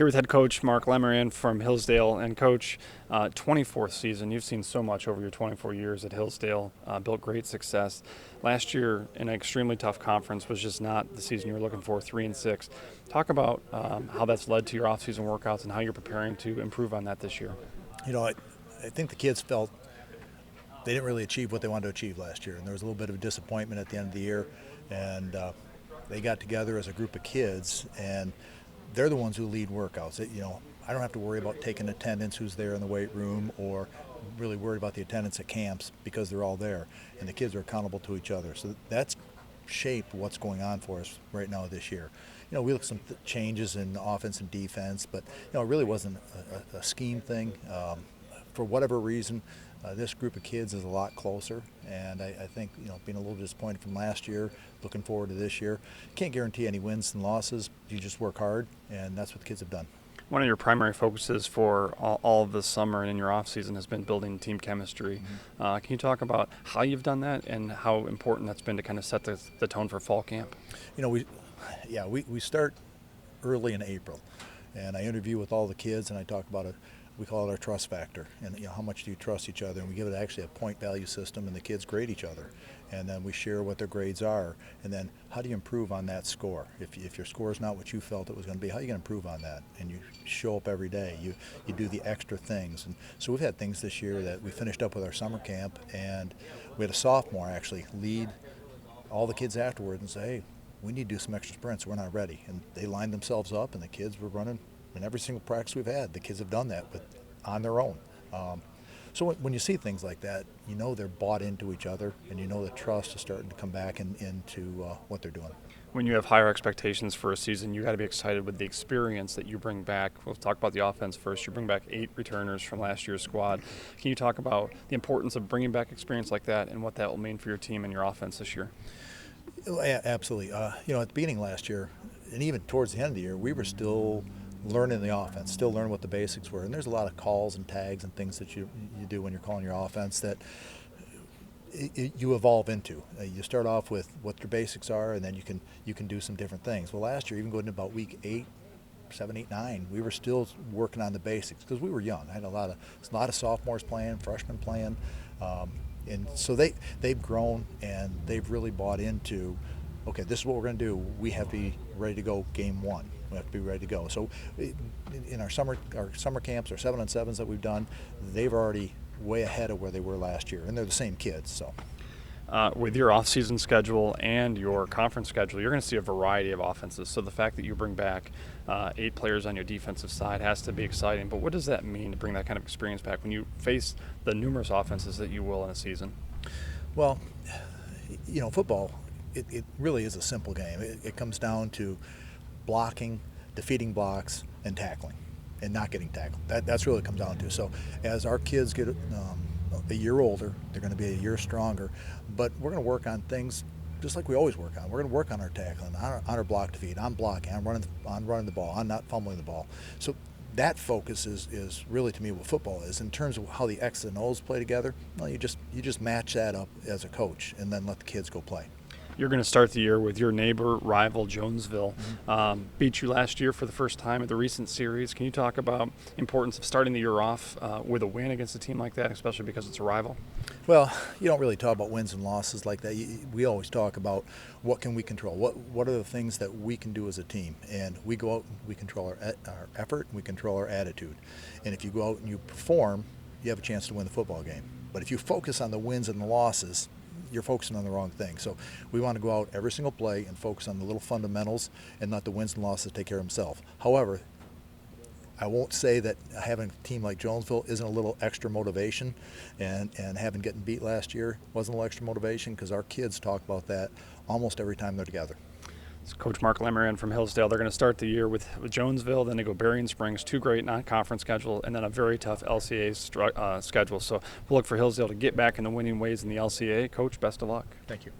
Here with head coach Mark Lemerand from Hillsdale. And coach, 24th season, you've seen so much over your 24 years at Hillsdale, built great success. Last year, in an extremely tough conference, was just not the season you were looking for, 3-6. Talk about how that's led to your off-season workouts and how you're preparing to improve on that this year. You know, I think the kids felt they didn't really achieve what they wanted to achieve last year, and there was a little bit of disappointment at the end of the year, and they got together as a group of kids, and they're the ones who lead workouts. I don't have to worry about taking attendance, who's there in the weight room, or really worried about the attendance at camps because they're all there, and the kids are accountable to each other. So that's shaped what's going on for us right now this year. We look at some changes in offense and defense, but it really wasn't a scheme thing. For whatever reason, this group of kids is a lot closer, and I think being a little disappointed from last year, looking forward to this year. Can't guarantee any wins and losses. You just work hard, and that's what the kids have done. One of your primary focuses for all of this summer and in your off season has been building team chemistry. Can you talk about how you've done that and how important that's been to kind of set the tone for fall camp? We start early in April, and I interview with all the kids, and I talk about it. We call it our trust factor, and how much do you trust each other? And we give it actually a point value system, and the kids grade each other, and then we share what their grades are, and then how do you improve on that score? If your score is not what you felt it was going to be, how are you going to improve on that? And you show up every day. You do the extra things, and so we've had things this year that we finished up with our summer camp, and we had a sophomore actually lead all the kids afterwards and say, hey, we need to do some extra sprints. We're not ready, and they lined themselves up, and the kids were running. In every single practice we've had, the kids have done that, but on their own. So when you see things like that, they're bought into each other, and the trust is starting to come back into what they're doing. When you have higher expectations for a season, you got to be excited with the experience that you bring back. We'll talk about the offense first. You bring back 8 returners from last year's squad. Can you talk about the importance of bringing back experience like that and what that will mean for your team and your offense this year? Absolutely. At the beginning last year, and even towards the end of the year, we were still learning the offense, still learning what the basics were. And there's a lot of calls and tags and things that you do when you're calling your offense that you evolve into. You start off with what your basics are, and then you can do some different things. Well, last year, even going into about week 7, 8, 9, we were still working on the basics because we were young. I had a lot of sophomores playing, freshmen playing, and so they've grown, and they've really bought into, okay, this is what we're going to do. We have to be ready to go game 1. We have to be ready to go. So in our summer camps, our 7-on-7s that we've done, they've already way ahead of where they were last year, and they're the same kids. So with your off-season schedule and your conference schedule, you're going to see a variety of offenses. So the fact that you bring back 8 players on your defensive side has to be exciting. But what does that mean to bring that kind of experience back when you face the numerous offenses that you will in a season? Well, football, it really is a simple game. It comes down to blocking, defeating blocks, and tackling, and not getting tackled. That's really what it comes down to. So as our kids get a year older, they're going to be a year stronger, but we're going to work on things just like we always work on. We're going to work on our tackling, on our block defeat, on blocking, on running the ball, on not fumbling the ball. So that focus is really, to me, what football is. In terms of how the X's and O's play together, well, you just match that up as a coach and then let the kids go play. You're going to start the year with your neighbor rival Jonesville. Beat you last year for the first time at the recent series. Can you talk about the importance of starting the year off with a win against a team like that, especially because it's a rival? Well, you don't really talk about wins and losses like that. We always talk about what can we control. What are the things that we can do as a team? And we go out and we control our effort, and we control our attitude. And if you go out and you perform, you have a chance to win the football game. But if you focus on the wins and the losses, you're focusing on the wrong thing. So we want to go out every single play and focus on the little fundamentals and let the wins and losses take care of themselves. However, I won't say that having a team like Jonesville isn't a little extra motivation, and having gotten beat last year wasn't a little extra motivation, because our kids talk about that almost every time they're together. It's Coach Mark Lemerand from Hillsdale. They're going to start the year with Jonesville, then they go Berrien Springs, 2 great non-conference schedule, and then a very tough LCA schedule. So we'll look for Hillsdale to get back in the winning ways in the LCA. Coach, best of luck. Thank you.